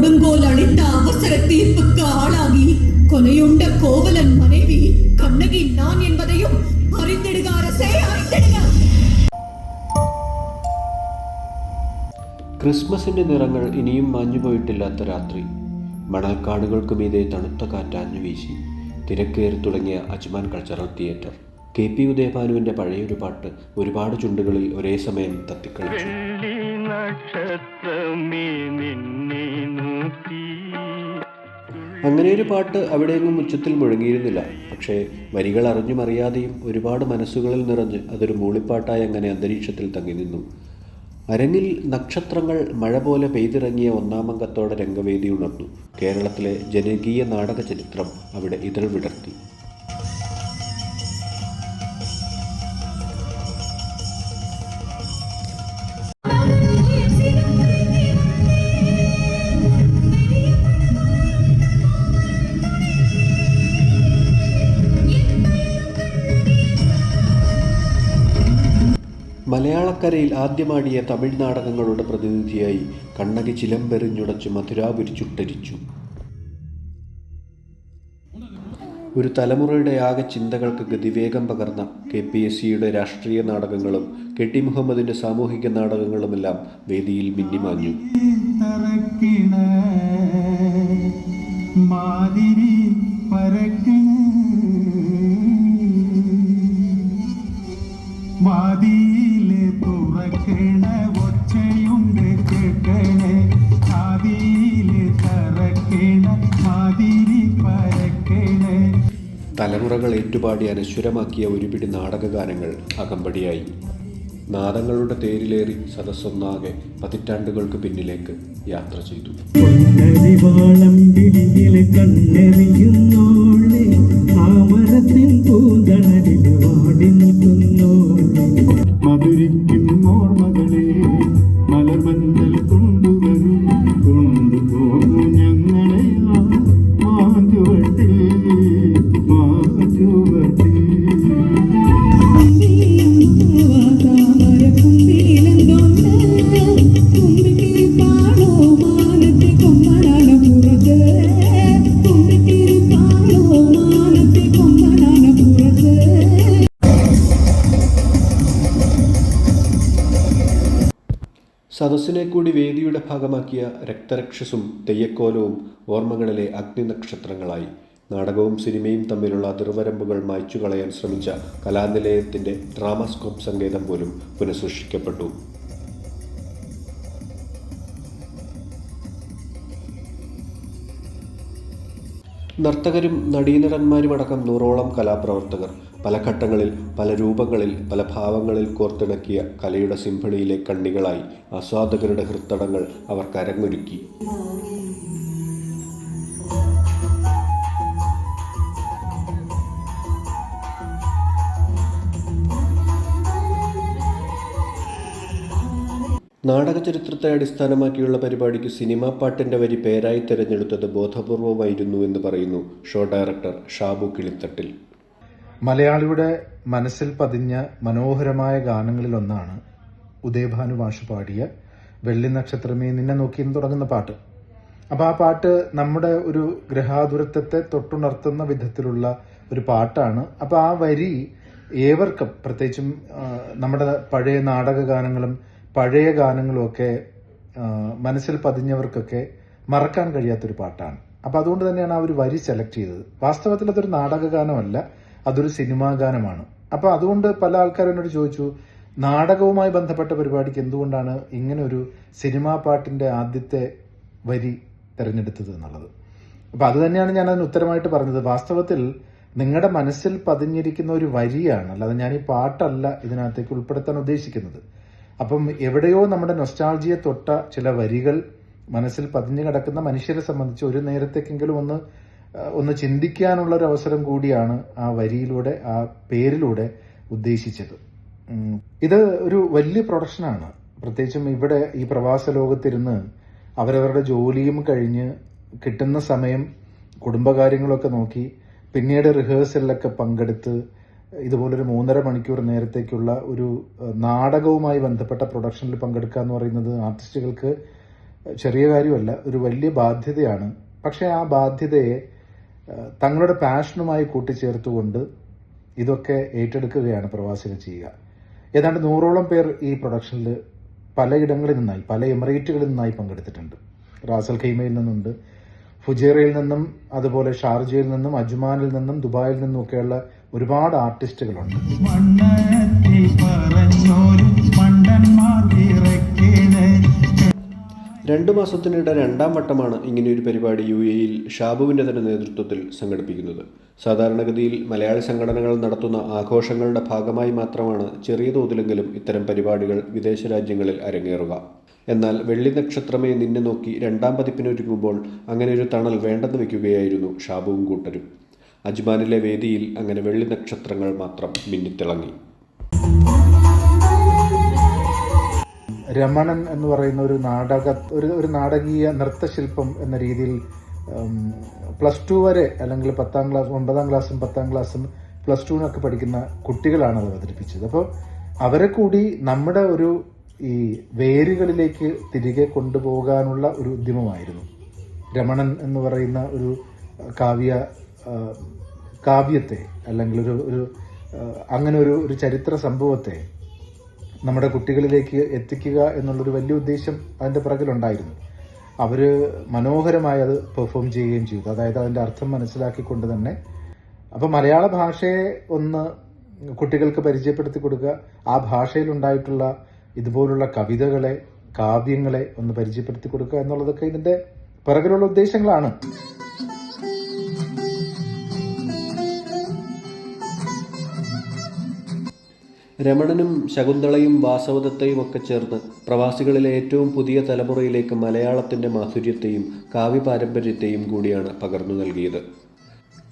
கொடுங்கோல் அளித்த அவசர தீர்ப்புக்கு ஆளாகி கொலையுண்ட கோவலன் மனைவி கண்ணகி நான் என்பதையும் அறிந்திடுக அரசே, அறிந்திடுக. ക്രിസ്മസിന്റെ നിറങ്ങൾ ഇനിയും മാഞ്ഞുപോയിട്ടില്ലാത്ത രാത്രി. മണൽക്കാടുകൾക്ക് മീതെ തണുത്ത കാറ്റാഞ്ഞു വീശി തിരക്കേറി തുടങ്ങിയ അജ്മാൻ കൾച്ചറൽ തിയേറ്റർ. KP ഉദയഭാനുവിൻ്റെ പഴയൊരു പാട്ട് ഒരുപാട് ചുണ്ടുകളിൽ ഒരേ സമയം തത്തിക്കളിച്ചു. അങ്ങനെയൊരു പാട്ട് അവിടെയെങ്ങും ഉച്ചത്തിൽ മുഴങ്ങിയിരുന്നില്ല. പക്ഷേ വരികൾ അറിഞ്ഞും അറിയാതെയും ഒരുപാട് മനസ്സുകളിൽ നിറഞ്ഞ് അതൊരു മൂളിപ്പാട്ടായി അങ്ങനെ അന്തരീക്ഷത്തിൽ തങ്ങി നിന്നു. അരങ്ങിൽ നക്ഷത്രങ്ങൾ മഴ പോലെ പെയ്തിറങ്ങിയ ഒന്നാമംഗത്തോടെ രംഗവേദി ഉണർന്നു. കേരളത്തിലെ ജനകീയ നാടക ചരിത്രം അവിടെ ഇതൾ വിടർത്തി. മലയാളക്കരയിൽ ആദ്യമാടിയ തമിഴ് നാടകങ്ങളുടെ പ്രതിനിധിയായി കണ്ണകി ചിലമ്പെറിഞ്ഞുടച്ച് മധുരാപുരി ചുട്ടരിച്ചു. ഒരു തലമുറയുടെ ആകെ ചിന്തകൾക്ക് ഗതിവേഗം പകർന്ന KPSCയുടെ രാഷ്ട്രീയ നാടകങ്ങളും KT മുഹമ്മദിൻ്റെ സാമൂഹിക നാടകങ്ങളുമെല്ലാം വേദിയിൽ മിന്നിമാഞ്ഞു. തലമുറകൾ ഏറ്റുപാടി അനശ്വരമാക്കിയ ഒരുപിടി നാടകഗാനങ്ങൾ അകമ്പടിയായി. നാദങ്ങളുടെ തേരിലേറി സദസ്സൊന്നാകെ പതിറ്റാണ്ടുകൾക്ക് പിന്നിലേക്ക് യാത്ര ചെയ്തു. സദസ്സിനെ കൂടി വേദിയുടെ ഭാഗമാക്കിയ രക്തരക്ഷസും തെയ്യക്കോലവും ഓർമ്മകളിലെ അഗ്നിനക്ഷത്രങ്ങളായി. നാടകവും സിനിമയും തമ്മിലുള്ള അതിർവരമ്പുകൾ മായ്ച്ചു കളയാൻ ശ്രമിച്ച കലാനിലയത്തിൻ്റെ ഡ്രാമാസ്കോപ്പ് സങ്കേതം പോലും പുനഃസൃഷ്ടിക്കപ്പെട്ടു. നർത്തകരും നടീനടന്മാരുമടക്കം 100ഓളം കലാപ്രവർത്തകർ പല ഘട്ടങ്ങളിൽ, പല രൂപങ്ങളിൽ, പല ഭാവങ്ങളിൽ കോർത്തിണക്കിയ കലയുടെ സിംഫണിയിലെ കണ്ണികളായി ആസ്വാദകരുടെ ഹൃത്തടങ്ങൾ അവർ കരങ്ങൊരുക്കി. നാടക ചരിത്രത്തെ അടിസ്ഥാനമാക്കിയുള്ള പരിപാടിക്ക് സിനിമാ പാട്ടിൻ്റെ വരി പേരായി തിരഞ്ഞെടുത്തത് ബോധപൂർവമായിരുന്നു എന്ന് പറയുന്നു ഷോ ഡയറക്ടർ ഷാബു കിളിത്തട്ടിൽ. മലയാളിയുടെ മനസ്സിൽ പതിഞ്ഞ മനോഹരമായ ഗാനങ്ങളിലൊന്നാണ് ഉദയഭാനു മാഷ് പാടിയ വെള്ളി നക്ഷത്രമേ നിന്നെ നോക്കിയെന്ന് തുടങ്ങുന്ന പാട്ട്. അപ്പോൾ ആ പാട്ട് നമ്മുടെ ഒരു ഗ്രഹാതുരത്വത്തെ തൊട്ടുണർത്തുന്ന വിധത്തിലുള്ള ഒരു പാട്ടാണ്. അപ്പോൾ ആ വരി ഏവർക്കും, പ്രത്യേകിച്ചും നമ്മുടെ പഴയ നാടക ഗാനങ്ങളും പഴയ ഗാനങ്ങളും ഒക്കെ മനസ്സിൽ പതിഞ്ഞവർക്കൊക്കെ മറക്കാൻ കഴിയാത്തൊരു പാട്ടാണ്. അപ്പം അതുകൊണ്ട് തന്നെയാണ് ആ ഒരു വരി സെലക്ട് ചെയ്തത്. വാസ്തവത്തിൽ അതൊരു നാടക ഗാനമല്ല, അതൊരു സിനിമാ ഗാനമാണ്. അപ്പോൾ അതുകൊണ്ട് പല ആൾക്കാരും എന്നോട് ചോദിച്ചു, നാടകവുമായി ബന്ധപ്പെട്ട പരിപാടിക്ക് എന്തുകൊണ്ടാണ് ഇങ്ങനെ ഒരു സിനിമാ പാട്ടിൻ്റെ ആദ്യത്തെ വരി തിരഞ്ഞെടുത്തത് എന്നുള്ളത്. അപ്പോൾ അത് തന്നെയാണ് ഞാൻ അതിന് ഉത്തരമായിട്ട് പറഞ്ഞത്. വാസ്തവത്തിൽ നിങ്ങളുടെ മനസ്സിൽ പതിഞ്ഞിരിക്കുന്ന ഒരു വരിയാണ്, അല്ലാതെ ഞാൻ ഈ പാട്ടല്ല ഇതിനകത്തേക്ക് ഉൾപ്പെടുത്താൻ ഉദ്ദേശിക്കുന്നത്. അപ്പം എവിടെയോ നമ്മുടെ നൊസ്റ്റാൾജിയെ തൊട്ട ചില വരികൾ മനസ്സിൽ പതിഞ്ഞു കിടക്കുന്ന മനുഷ്യരെ സംബന്ധിച്ച് ഒരു നേരത്തേക്കെങ്കിലും ഒന്ന് ചിന്തിക്കാനുള്ള ഒരു അവസരം കൂടിയാണ് ആ വരിയിലൂടെ, ആ പേരിലൂടെ ഉദ്ദേശിച്ചത്. ഇത് ഒരു വലിയ പ്രൊഡക്ഷനാണ്. പ്രത്യേകിച്ചും ഇവിടെ ഈ പ്രവാസ ലോകത്തിരുന്ന് അവരവരുടെ ജോലിയും കഴിഞ്ഞ് കിട്ടുന്ന സമയം കുടുംബകാര്യങ്ങളൊക്കെ നോക്കി പിന്നീട് റിഹേഴ്സലിലൊക്കെ പങ്കെടുത്ത് ഇതുപോലൊരു 3.5 മണിക്കൂർ നേരത്തേക്കുള്ള ഒരു നാടകവുമായി ബന്ധപ്പെട്ട പ്രൊഡക്ഷനിൽ പങ്കെടുക്കുക എന്ന് പറയുന്നത് ആർട്ടിസ്റ്റുകൾക്ക് ചെറിയ കാര്യമല്ല, ഒരു വലിയ ബാധ്യതയാണ്. പക്ഷേ ആ ബാധ്യതയെ തങ്ങളുടെ പാഷനുമായി കൂട്ടിച്ചേർത്തുകൊണ്ട് ഇതൊക്കെ ഏറ്റെടുക്കുകയാണ് പ്രവാസികൾ ചെയ്യുക. ഏതാണ്ട് 100ഓളം പേർ ഈ പ്രൊഡക്ഷനിൽ പലയിടങ്ങളിൽ നിന്നായി, പല എമിറേറ്റുകളിൽ നിന്നായി പങ്കെടുത്തിട്ടുണ്ട്. റാസൽ ഖൈമയിൽ നിന്നുണ്ട്, ഫുജേറയിൽ നിന്നും, അതുപോലെ ഷാർജയിൽ നിന്നും, അജ്മാനിൽ നിന്നും, ദുബായിൽ നിന്നും ഒക്കെയുള്ള ഒരുപാട് ആർട്ടിസ്റ്റുകളുണ്ട്. 2 മാസത്തിനിടെ 2ാം വട്ടമാണ് ഇങ്ങനെയൊരു പരിപാടി UAE-യിൽ ഷാബുവിൻ്റെ തന്നെ നേതൃത്വത്തിൽ സംഘടിപ്പിക്കുന്നത്. സാധാരണഗതിയിൽ മലയാളി സംഘടനകൾ നടത്തുന്ന ആഘോഷങ്ങളുടെ ഭാഗമായി മാത്രമാണ് ചെറിയ തോതിലെങ്കിലും ഇത്തരം പരിപാടികൾ വിദേശ രാജ്യങ്ങളിൽ അരങ്ങേറുക. എന്നാൽ വെള്ളി നക്ഷത്രമേ നിന്നെ നോക്കി 2ാം പതിപ്പിനൊരുങ്ങുമ്പോൾ അങ്ങനെ ഒരു തണൽ വേണ്ടെന്ന് വയ്ക്കുകയായിരുന്നു ഷാബുവും കൂട്ടരും. അജ്മാനിലെ വേദിയിൽ അങ്ങനെ വെള്ളി നക്ഷത്രങ്ങൾ മാത്രം മിന്നിത്തിളങ്ങി. രമണൻ എന്ന് പറയുന്ന ഒരു നാടകീയ നൃത്തശില്പം എന്ന രീതിയിൽ +2 വരെ, അല്ലെങ്കിൽ 10ാം ക്ലാസ്, 9ാം ക്ലാസ്സും 10ാം ക്ലാസ്സും +2 പഠിക്കുന്ന കുട്ടികളാണ് അത് അവതരിപ്പിച്ചത്. അപ്പോൾ അവരെ കൂടി നമ്മുടെ ഒരു ഈ വേരുകളിലേക്ക് തിരികെ കൊണ്ടുപോകാനുള്ള ഒരു ഉദ്യമമായിരുന്നു. രമണൻ എന്ന് പറയുന്ന ഒരു കാവ്യത്തെ, അല്ലെങ്കിൽ അങ്ങനെ ഒരു ചരിത്ര സംഭവത്തെ നമ്മുടെ കുട്ടികളിലേക്ക് എത്തിക്കുക എന്നുള്ളൊരു വലിയ ഉദ്ദേശം അതിൻ്റെ പിറകിലുണ്ടായിരുന്നു. അവർ മനോഹരമായി അത് പെർഫോം ചെയ്യുകയും ചെയ്തു. അതായത് അതിൻ്റെ അർത്ഥം മനസ്സിലാക്കിക്കൊണ്ട് തന്നെ. അപ്പോൾ മലയാള ഭാഷയെ ഒന്ന് കുട്ടികൾക്ക് പരിചയപ്പെടുത്തി കൊടുക്കുക, ആ ഭാഷയിലുണ്ടായിട്ടുള്ള ഇതുപോലുള്ള കവിതകളെ, കാവ്യങ്ങളെ ഒന്ന് പരിചയപ്പെടുത്തി കൊടുക്കുക എന്നുള്ളതൊക്കെ ഇതിൻ്റെ പിറകിലുള്ള ഉദ്ദേശങ്ങളാണ്. രമണനും ശകുന്തളയും വാസവദത്തയും ഒക്കെ ചേർന്ന് പ്രവാസികളിലെ ഏറ്റവും പുതിയ തലമുറയിലേക്ക് മലയാളത്തിൻ്റെ മാധുര്യത്തെയും കാവ്യപാരമ്പര്യത്തെയും കൂടിയാണ് പകർന്നു നൽകിയത്.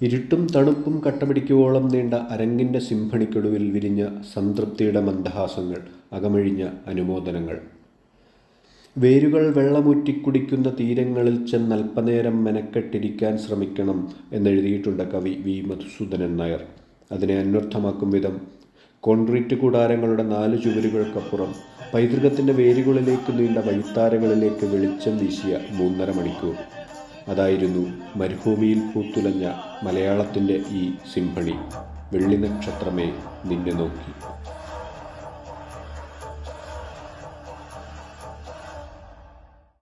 ഇരുട്ടും തണുപ്പും കട്ടപിടിക്കുവോളം നീണ്ട അരങ്ങിൻ്റെ സിംഫണിക്കൊടുവിൽ വിരിഞ്ഞ സംതൃപ്തിയുടെ മന്ദഹാസങ്ങൾ, അകമഴിഞ്ഞ അനുമോദനങ്ങൾ. വേരുകൾ വെള്ളമൂറ്റിക്കുടിക്കുന്ന തീരങ്ങളിൽ ചെന്നൽപ്പനേരം മെനക്കെട്ടിരിക്കാൻ ശ്രമിക്കണം എന്നെഴുതിയിട്ടുണ്ട് കവി വി മധുസൂദനൻ നായർ. അതിനെ അന്വർത്ഥമാക്കും വിധം കോൺക്രീറ്റ് കൂടാരങ്ങളുടെ 4 ചുവരുകൾക്കപ്പുറം പൈതൃകത്തിൻ്റെ വേരുകളിലേക്ക് നീണ്ട വഴിത്താരകളിലേക്ക് വെളിച്ചം വീശിയ 3.5 മണിക്കൂർ. അതായിരുന്നു മരുഭൂമിയിൽ പൂത്തുലഞ്ഞ മലയാളത്തിൻ്റെ ഈ സിംഫണി. വെള്ളി നക്ഷത്രമേ നിന്നെ നോക്കി.